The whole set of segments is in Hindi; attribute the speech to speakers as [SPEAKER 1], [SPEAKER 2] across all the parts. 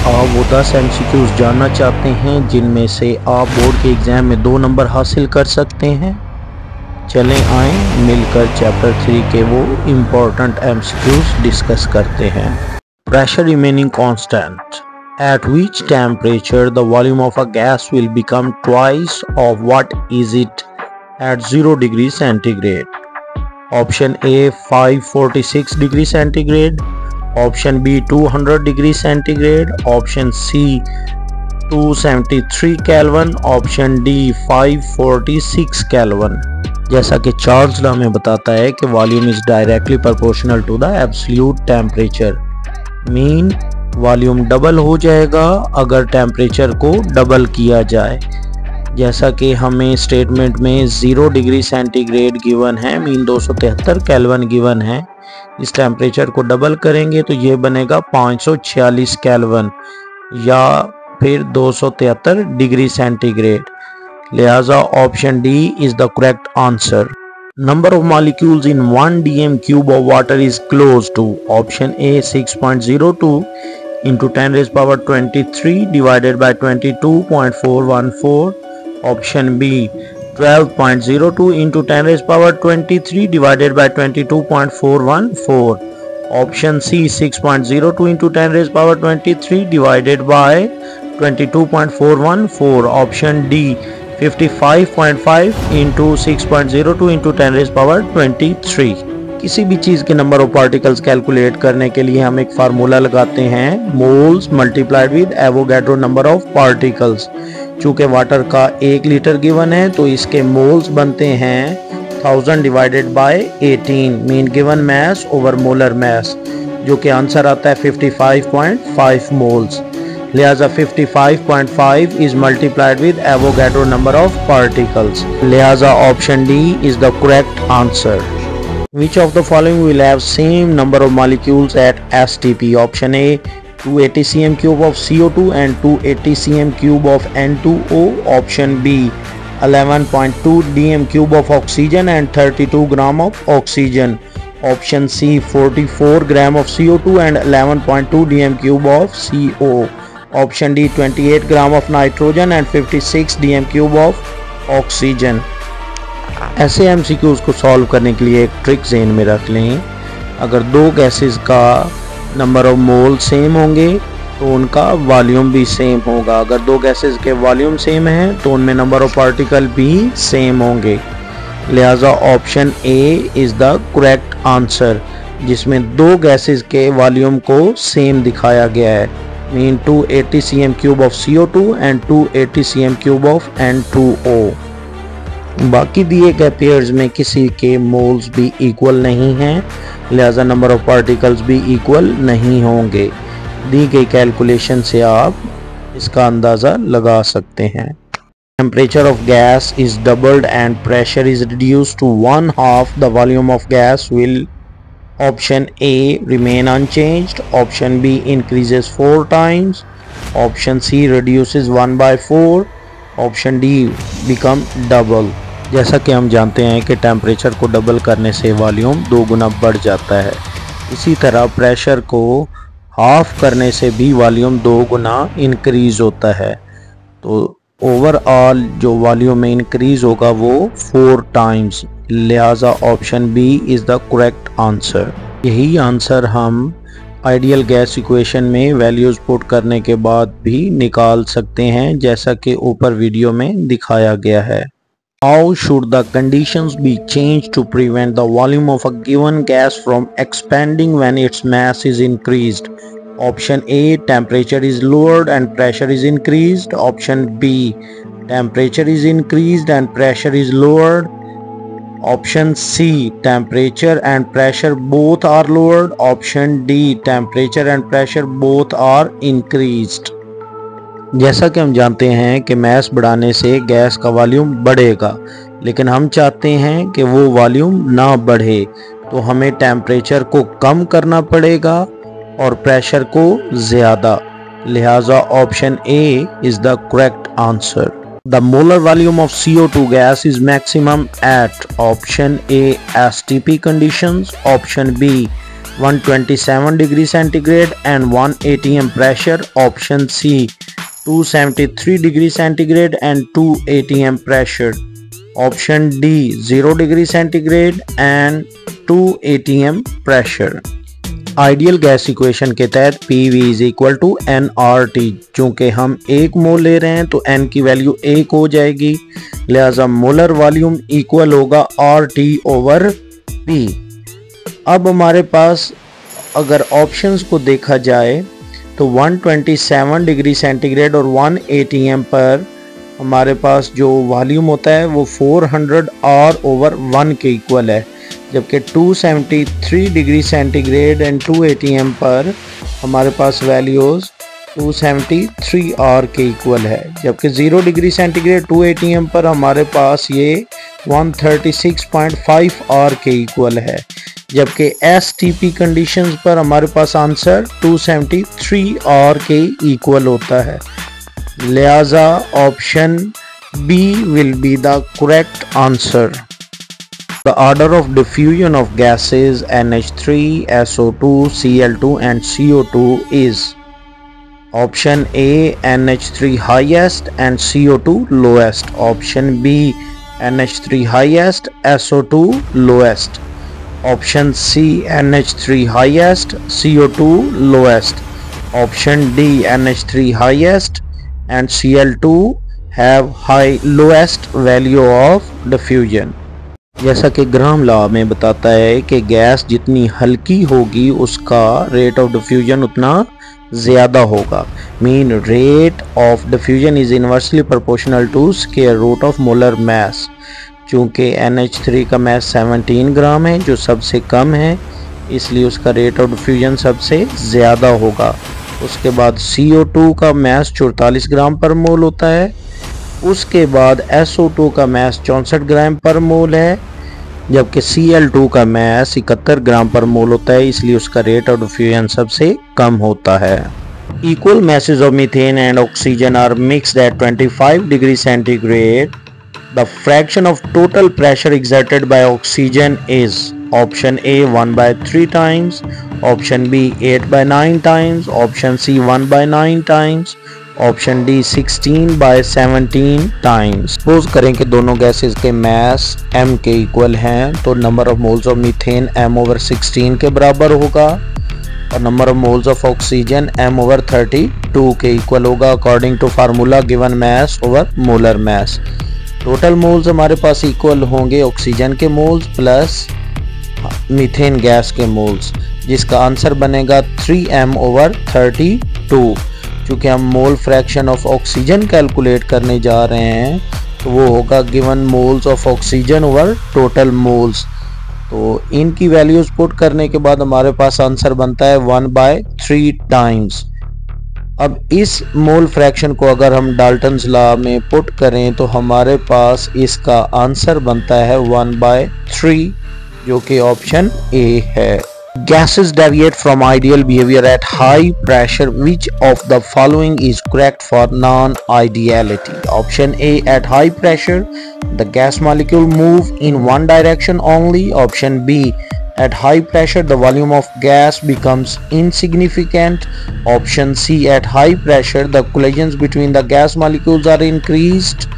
[SPEAKER 1] आप वो 10 MCQs जानना चाहते हैं जिनमें से आप बोर्ड के एग्ज़ाम में 2 नंबर हासिल कर सकते हैं? चलें आएँ मिलकर चैप्टर 3 के वो इम्पोर्टेंट MCQs डिस्कस करते हैं। Pressure remaining constant. At which temperature the volume of a gas will become twice of what is it at 0 degree centigrade? Option A 546 degree centigrade, option B 200 degree centigrade, option C 273 Kelvin, option D 546 Kelvin। जैसा कि चार्ल्स लॉ में बताता है कि volume is directly proportional to the absolute temperature, mean volume double हो जाएगा अगर टेम्परेचर को डबल किया जाए। जैसा कि हमें स्टेटमेंट में 0 डिग्री सेंटीग्रेड गिवन है, मीन 273 केल्विन गिवन है। इस टेम्परेचर को डबल करेंगे तो ये बनेगा 546 केल्विन या फिर 273 डिग्री सेंटीग्रेड। लिहाजा option D is the correct answer. Number of molecules in 1 dm cube of water is close to option A 6.02 into 10 raised power 23 divided by 22.414, option B 12.02 into 10 raised power 23 divided by 22.414, option C 6.02 into 10 raised power 23 divided by 22.414, option D 55.5 into 6.02 into 10 raised power 23। किसी भी चीज़ के नंबर ऑफ पार्टिकल्स कैलकुलेट करने के लिए हम एक फार्मूला लगाते हैं, moles multiplied with Avogadro number of particles. चूँकि वाटर का 1 लीटर गिवन है तो इसके मोल्स बनते हैं 1000 divided by 18, mean given mass over molar mass, जो कि आंसर आता है 55.5 मोल्स। लिहाजा 55.5 is multiplied with Avogadro number of particles. लिहाजा option D is the correct answer. Which of the following will have same number of molecules at STP? Option A 280 cm cube of CO2 and 280 cm cube of N2O. Option B 11.2 dm cube of oxygen and 32 gram of oxygen. Option C 44 gram of CO2 and 11.2 dm cube of CO. Option D 28 gram of nitrogen and 56 dm cube of oxygen। ऐसे MCQs को सॉल्व करने के लिए एक ट्रिक ज़हन में रख लें। अगर दो गैसेस का नंबर ऑफ मोल सेम होंगे तो उनका वॉल्यूम भी सेम होगा। अगर दो गैसेस के वॉल्यूम सेम हैं तो उनमें नंबर ऑफ पार्टिकल भी सेम होंगे। लिहाजा option A is the correct answer, जिसमें दो गैसेस के वॉल्यूम को सेम दिखाया गया है, mean 280 cm cube of CO2 and 280 cm cube of N2O। बाकी दिए गए पेयर्स में किसी के मोल्स भी इक्वल नहीं हैं, लिहाजा नंबर ऑफ पार्टिकल्स भी इक्वल नहीं होंगे। दी गई कैलकुलेशन से आप इसका अंदाज़ा लगा सकते हैं। Temperature of gas is doubled and pressure is reduced to 1/2 the volume of gas will option A remain unchanged, option B increases 4 times, option C reduces 1/4, option D become double। जैसा कि हम जानते हैं कि टेम्परेचर को डबल करने से वॉल्यूम 2 गुना बढ़ जाता है, इसी तरह प्रेशर को हाफ करने से भी वॉल्यूम 2 गुना इंक्रीज होता है। तो ओवरऑल जो वॉल्यूम में इंक्रीज होगा वो 4 टाइम्स। लिहाजा option B is the correct answer. यही आंसर हम आइडियल गैस इक्वेशन में वैल्यूज पुट करने के बाद भी निकाल सकते हैं, जैसा कि ऊपर वीडियो में दिखाया गया है। How should the conditions be change to prevent the volume of a given gas from expanding when its mass is increased? Option A temperature is lowered and pressure is increased. Option B temperature is increased and pressure is lowered. Option C temperature and pressure both are lowered. Option D temperature and pressure both are increased। जैसा कि हम जानते हैं कि मास बढ़ाने से गैस का वॉल्यूम बढ़ेगा, लेकिन हम चाहते हैं कि वो वॉल्यूम ना बढ़े, तो हमें टेम्परेचर को कम करना पड़ेगा और प्रेशर को ज़्यादा। लिहाजा option A is the correct answer. The molar volume of CO2 gas is maximum at option A STP conditions, option B 127 degree centigrade and 1 atm pressure. Option C 273 degree centigrade and 2 atm pressure. Option D 0 degree centigrade and 2 atm pressure. Ideal gas equation के तहत PV is equal to nRT। चूंकि हम 1 मोल ले रहे हैं तो n की वैल्यू 1 हो जाएगी, लिहाजा मोलर वॉल्यूम इक्वल होगा RT ओवर P। अब हमारे पास अगर ऑप्शंस को देखा जाए तो 127 डिग्री सेंटीग्रेड और 1 atm पर हमारे पास जो वॉल्यूम होता है वो 400 R ओवर 1 के इक्वल है, जबकि 273 डिग्री सेंटीग्रेड एंड 2 atm पर हमारे पास वैल्यूज़ 273 R के इक्वल है, जबकि 0 डिग्री सेंटीग्रेड 2 atm पर हमारे पास ये 136.5 R के इक्वल है, जबकि STP कंडीशंस पर हमारे पास आंसर 273 R के इक्वल होता है। लिहाजा option B will be the correct answer. The order of diffusion of gases NH3, SO2, Cl2 and CO2 is Option A NH3 highest and CO2 lowest. Option B NH3 highest, SO2 lowest. Option C NH3 highest, CO2 lowest. Option D NH3 highest and Cl2 have lowest value of diffusion. जैसा कि ग्राम लॉ में बताता है कि गैस जितनी हल्की होगी उसका रेट ऑफ डिफ्यूजन उतना ज़्यादा होगा। Mean rate of diffusion is inversely proportional to square root of molar mass. चूँकि NH3 का मास 17 ग्राम है जो सबसे कम है, इसलिए उसका रेट ऑफ डिफ्यूजन सबसे ज़्यादा होगा। उसके बाद CO2 का मास 44 ग्राम पर मोल होता है। उसके बाद SO2 का मास 64 ग्राम पर मोल है, जबकि Cl2 का मास 71 ग्राम पर मोल होता है, इसलिए उसका रेट ऑफ डिफ्यूजन सबसे कम होता है। Equal masses of methane and oxygen are mixed at 25 degree centigrade. The fraction of total pressure exerted by oxygen is Option A 1/3 times, Option B 8/9 times, Option C 1/9 times, Option D 16/17 times। Suppose करें कि दोनों गैसेस के मास m के इक्वल हैं तो number of moles of methane m over 16 के बराबर होगा और number of moles of oxygen m over 32 के इक्वल होगा according to formula given mass over molar mass. Total moles हमारे पास इक्वल होंगे ऑक्सीजन के मोल्स प्लस मीथेन गैस के मोल्स, जिसका आंसर बनेगा 3m ओवर 32। चूँकि हम mole fraction of oxygen calculate करने जा रहे हैं तो वो होगा given moles of oxygen over total moles. तो इनकी वैल्यूज पुट करने के बाद हमारे पास आंसर बनता है 1/3 टाइम्स। अब इस मोल फ्रैक्शन को अगर हम डाल्टन्स लॉ में पुट करें तो हमारे पास इसका आंसर बनता है 1/3, जो कि ऑप्शन ए है। Gases deviate from ideal behavior at high pressure. Which of the following is correct for non-ideality? Option A, at high pressure, the gas molecule move in one direction only. Option B, at high pressure, the volume of gas becomes insignificant. Option C, at high pressure, the collisions between the gas molecules are increased.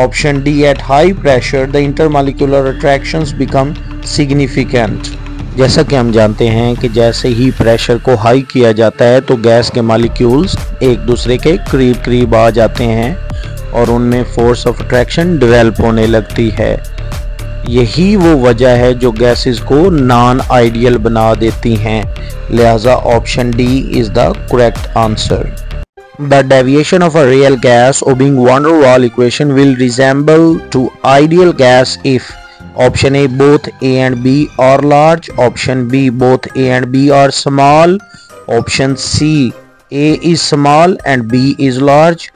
[SPEAKER 1] Option D, at high pressure, the intermolecular attractions become significant. जैसा कि हम जानते हैं कि जैसे ही प्रेशर को हाई किया जाता है तो गैस के मॉलिक्यूल्स एक दूसरे के करीब करीब आ जाते हैं और उनमें फोर्स ऑफ अट्रैक्शन डेवलप होने लगती है। यही वो वजह है जो गैसेस को नॉन आइडियल बना देती हैं, लिहाजा option D is the correct answer. The deviation of a real gas obeying van der Waals equation will resemble to ideal gas if Option A, both A and B are large. Option B, both A and B are small. Option C, A is small and B is large.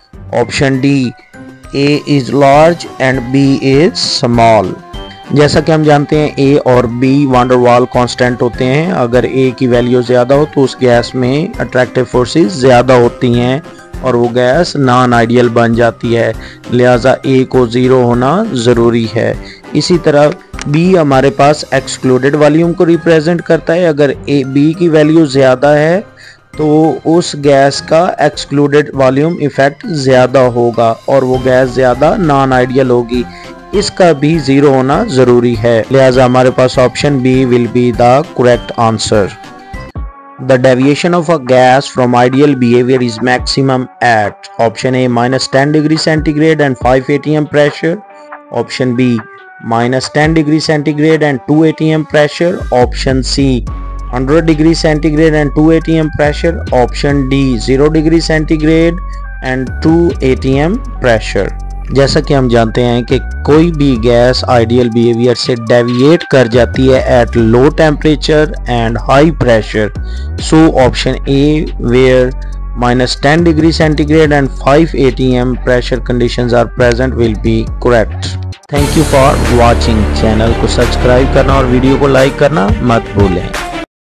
[SPEAKER 1] Option D, A is large and B is small. जैसा कि हम जानते हैं A और B van der Waals constant होते हैं। अगर A की वैल्यू ज़्यादा हो तो उस गैस में अट्रैक्टिव फोर्सेस ज़्यादा होती हैं और वो गैस नॉन आइडियल बन जाती है, लिहाजा A को ज़ीरो होना ज़रूरी है। इसी तरह बी हमारे पास एक्सक्लूडेड वॉल्यूम को रिप्रेजेंट करता है। अगर बी की वैल्यू ज़्यादा है तो उस गैस का एक्सक्लूडेड वॉल्यूम इफेक्ट ज़्यादा होगा और वो गैस ज़्यादा नॉन आइडियल होगी। इसका भी 0 होना ज़रूरी है, लिहाजा हमारे पास option B will be the correct answer. The deviation of a gas from ideal behavior is maximum at option A -10 degrees centigrade and 5 atm pressure, option B -10 degrees centigrade and 2 atm pressure, option C 100 degrees centigrade and 2 atm pressure, option D 0 degrees centigrade and 2 atm pressure। जैसा कि हम जानते हैं कि कोई भी गैस आइडियल बिहेवियर से डेविएट कर जाती है at low temperature and high pressure, so option A where -10 degree centigrade and 5 atm pressure conditions are present will be correct. Thank you for watching. Channel को सब्सक्राइब करना और वीडियो को लाइक करना मत भूलें।